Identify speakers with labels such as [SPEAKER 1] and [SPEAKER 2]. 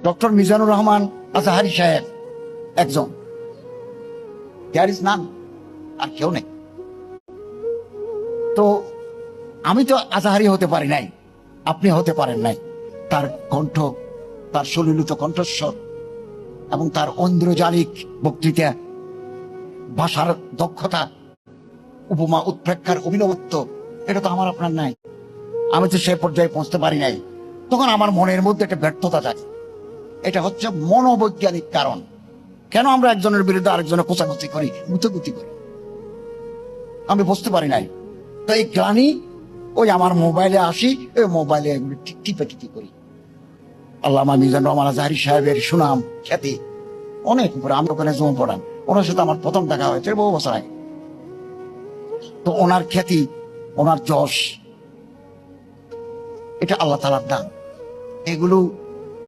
[SPEAKER 1] Doctor Mizanur Rahman Azhari সাহেব একজন, there is none, আর কেউ নেই। তো আমি তো আজহারি হতে পারি নাই, আপনি হতে পারেন নাই। তার কণ্ঠ, তার সলিলিত কণ্ঠস্বর এবং তার ঐন্দ্রজালিক বক্তৃতা, ভাষার দক্ষতা, উপমা উৎপ্রেক্ষার অভিনবত্ব, এটা তো আমার আপনার নাই। আমি তো সে পর্যায়ে পৌঁছতে পারি নাই। তখন আমার মনের মধ্যে একটা ব্যর্থতা যায়। এটা হচ্ছে মনোবৈজ্ঞানিক কারণ। কেন আমরা একজনের বিরুদ্ধে আরেকজনের কোচাকুচি করি, গুতগুতি করি, আমি বুঝতে পারি নাই। তো এই গ্লানি, ওই আমার মোবাইলে আসি, ওই মোবাইলে এগুলি টিপে টিপি করি। আল্লামা মিজানুর রহমান আজহারি সাহেবের সুনাম খ্যাতি অনেক উপরে। আমি ওখানে জমা পড়ান, ওনার সাথে আমার প্রথম দেখা হয়েছে বহু বছর আগে। তো ওনার খ্যাতি, ওনার যশ, এটা আল্লাহ তাআলার দান। এগুলো